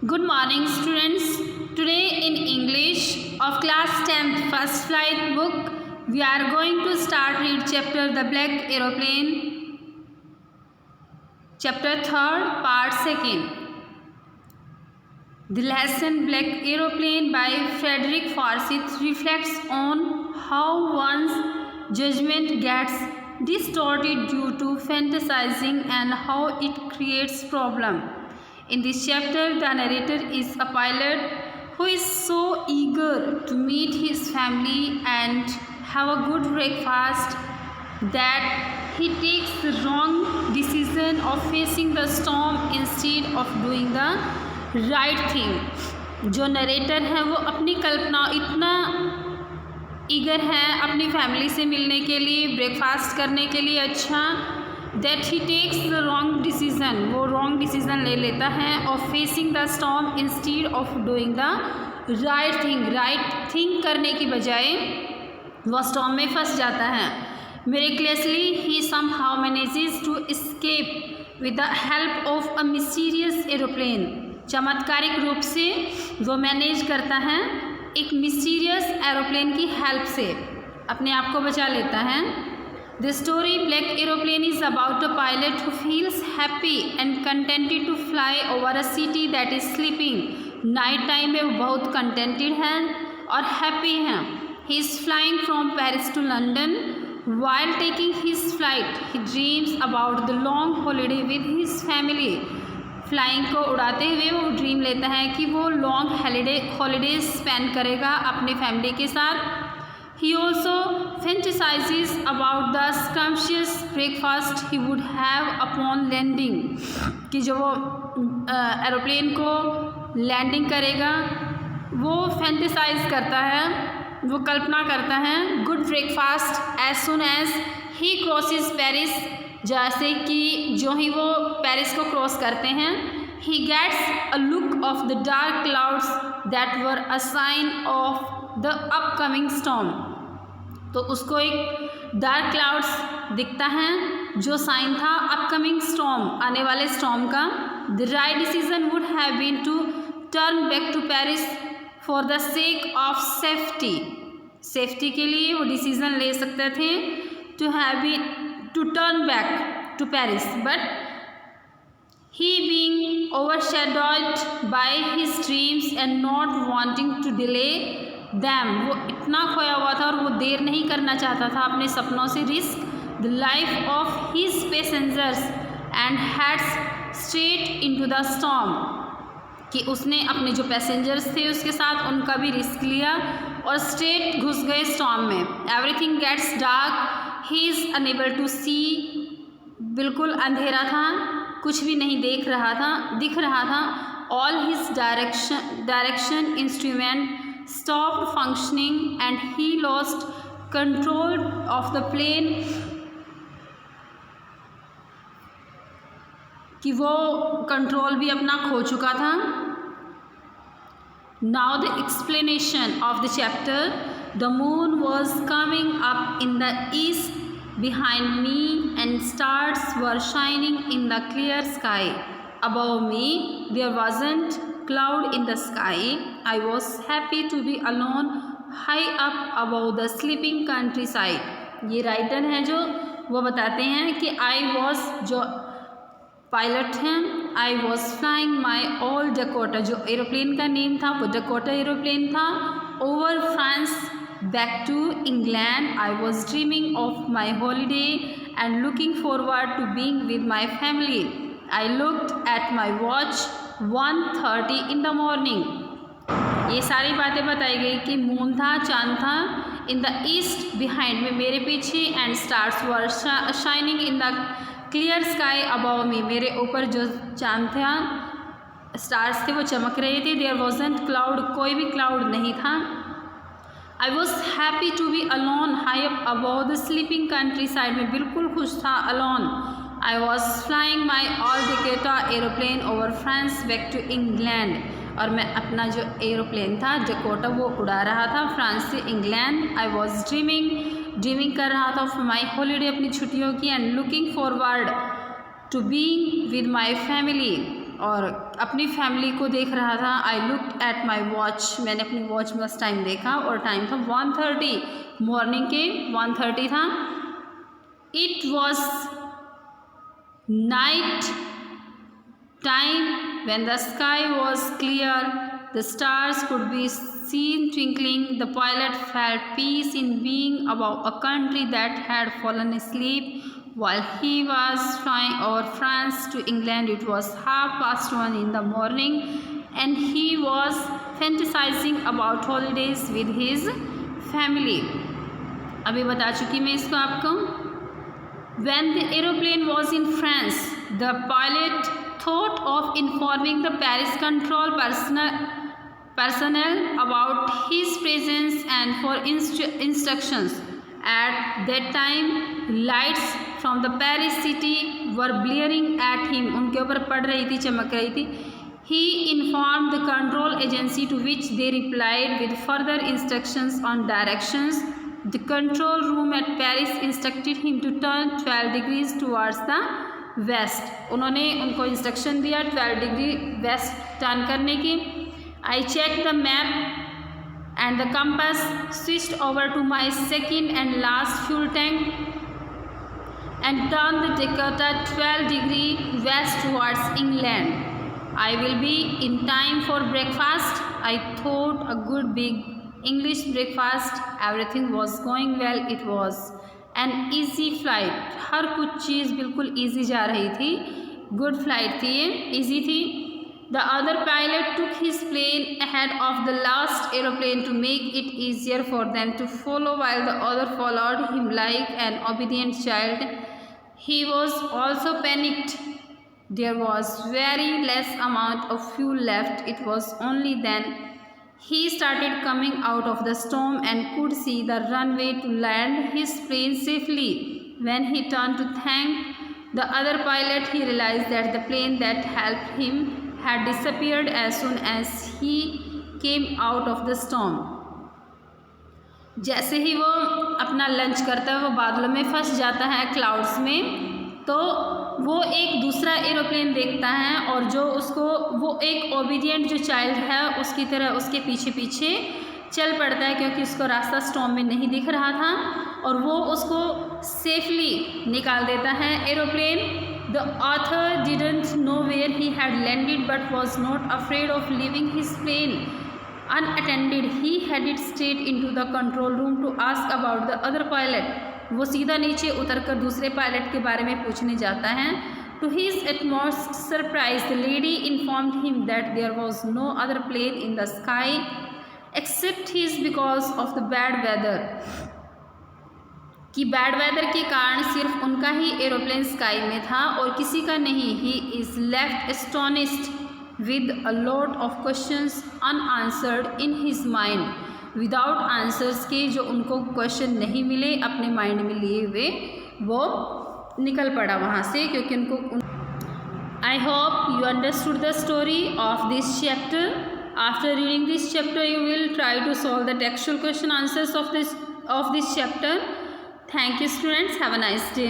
Good morning, students. Today in English of class 10th first flight book, we are going to start read chapter The Black Aeroplane, chapter 3rd, part 2nd. The lesson Black Aeroplane by Frederick Forsyth reflects on how one's judgment gets distorted due to fantasizing and how it creates problem. In this chapter, the narrator is a pilot who is so eager to meet his family and have a good breakfast that he takes the wrong decision of facing the storm instead of doing the right thing. जो narrator है वो अपनी कल्पना इतना eager है अपनी family से मिलने के लिए, ब्रेकफास्ट करने के लिए, अच्छा that he takes the wrong decision, वो रॉन्ग डिसीज़न ले लेता है और facing the storm instead of doing the right thing करने की बजाय वह स्टॉर्म में फंस जाता है. Miraculously he somehow manages to escape with the help of a mysterious aeroplane. चमत्कारिक रूप से वो मैनेज करता है एक मिस्टीरियस एरोप्लेन की हेल्प से अपने आप को बचा लेता है. The story Black Aeroplane is about a pilot who feels happy and contented to fly over a city that is sleeping. Night time में वो बहुत कंटेंटेड हैं और हैप्पी हैं. He is flying from Paris to London. While taking his flight, he dreams about the long holiday with his family. Flying को उड़ाते हुए वो ड्रीम लेता है कि वो लॉन्ग हॉलीडे स्पेंड करेगा अपनी फैमिली के साथ. He also fantasizes about the scrumptious breakfast he would have upon landing. कि जो वो एरोप्लेन को लैंडिंग करेगा वो फैंटेसाइज करता है, वो कल्पना करता है good breakfast as soon as he crosses Paris. जैसे कि जो ही वो पेरिस को क्रॉस करते हैं, he gets a look of the dark clouds that were a sign of the upcoming storm. तो उसको एक डार्क क्लाउड्स दिखता है जो साइन था अपकमिंग स्टॉर्म, आने वाले स्टॉर्म का. The right decision would have been to turn back to Paris for the sake of safety के लिए वो डिसीजन ले सकते थे to turn back to Paris, but he being overshadowed by his dreams and not wanting to delay them, वो इतना खोया हुआ था और वो देर नहीं करना चाहता था अपने सपनों से risk the life of his passengers and heads straight into the storm. कि उसने अपने जो पैसेंजर्स थे उसके साथ उनका भी रिस्क लिया और स्ट्रेट घुस गए स्टॉर्म में. Everything gets dark, he is unable to see. बिल्कुल अंधेरा था, कुछ भी नहीं दिख रहा था. All his direction instrument stopped functioning and he lost control of the plane. कि वो कंट्रोल भी अपना खो चुका था. Now the explanation of the chapter. The moon was coming up in the east behind me and stars were shining in the clear sky. Above me there wasn't cloud in the sky. I was happy to be alone high up above the sleeping countryside. ये writer हैं जो वो बताते हैं कि I was, जो pilot हैं, I was flying my old Dakota, जो एरोप्लेन का नेम था वो डकोटा एरोप्लेन था, over France back to England. I was dreaming of my holiday and looking forward to being with my family. I looked at my watch 1:30 in the morning. ये सारी बातें बताई गई कि मून था, चांद था, इन द ईस्ट बिहाइंड में मेरे पीछे, and stars were shining in the clear sky above मी, मेरे ऊपर जो चांद था, स्टार्स थे वो चमक रहे थे. देयर वॉजंट क्लाउड, कोई भी क्लाउड नहीं था. I was happy to be alone high up above the sleeping countryside, में बिल्कुल खुश था alone. I was flying my old Dakota aeroplane over France back to England. और मैं अपना जो एरोप्लेन था डकोटा वो उड़ा रहा था फ्रांस से इंग्लैंड. आई वॉज ड्रीमिंग कर रहा था ऑफ माई हॉलीडे, अपनी छुट्टियों की, and looking forward to being with my family, और अपनी फैमिली को देख रहा था। I looked at my watch, मैंने अपनी वॉच में बस टाइम देखा और टाइम था 1:30, मॉर्निंग के 1:30 था। It was night time when the sky was clear, the stars could be seen twinkling. The pilot felt peace in being above a country that had fallen asleep while he was flying over France to England. It was 1:30 in the morning and he was fantasizing about holidays with his family. अभी बता चुकी मैं इसको आपको। When the aeroplane was in France, the pilot thought of informing the Paris control personnel about his presence and for instructions. At that time, lights from the Paris city were blaring at him. उनके ऊपर पड़ रही थी, चमक रही थी। He informed the control agency, to which they replied with further instructions on directions. The control room at Paris instructed him to turn 12 degrees towards the west. उन्होंने उनको इंस्ट्रक्शन दिया 12 डिग्री वेस्ट टर्न करने की। I checked the map and the compass, switched over to my second and last fuel tank and turned the decoder 12 degree west towards England. I will be in time for breakfast. I thought a good big English breakfast. Everything was going well. It was an easy flight. हर कुछ चीज़ बिल्कुल easy जा रही थी। Good flight थी ये, easy थी। The other pilot took his plane ahead of the last aeroplane to make it easier for them to follow, while the other followed him like an obedient child. He was also panicked. There was very less amount of fuel left. It was only then he started coming out of the storm and could see the runway to land his plane safely. When he turned to thank the other pilot, he realized that the plane that helped him had disappeared as soon as he came out of the storm. जैसे ही वो अपना lunch करता है, वो बादलों में फंस जाता है, क्लाउड्स में, तो वो एक दूसरा एरोप्लेन देखता है और जो उसको, वो एक ओबीडियंट जो चाइल्ड है उसकी तरह उसके पीछे पीछे चल पड़ता है, क्योंकि उसको रास्ता स्टॉर्म में नहीं दिख रहा था और वो उसको सेफली निकाल देता है aeroplane. The author didn't know where he had landed but was not afraid of leaving his plane unattended. He headed straight into the control room to ask about the other pilot. वो सीधा नीचे उतरकर दूसरे pilot के बारे में पूछने जाता है। To his utmost surprise, the lady informed him that there was no other plane in the sky except his because of the bad weather. कि बैड वेदर के कारण सिर्फ उनका ही एरोप्लेन स्काई में था और किसी का नहीं। He is left astonished with a lot of questions unanswered in his mind. Without answers के जो उनको क्वेश्चन नहीं मिले अपने माइंड में लिए हुए, वो निकल पड़ा वहाँ से, क्योंकि उनको। I hope you understood the story of this chapter. After reading this chapter you will try to solve the textual question answers of this chapter. Thank you students, have a nice day.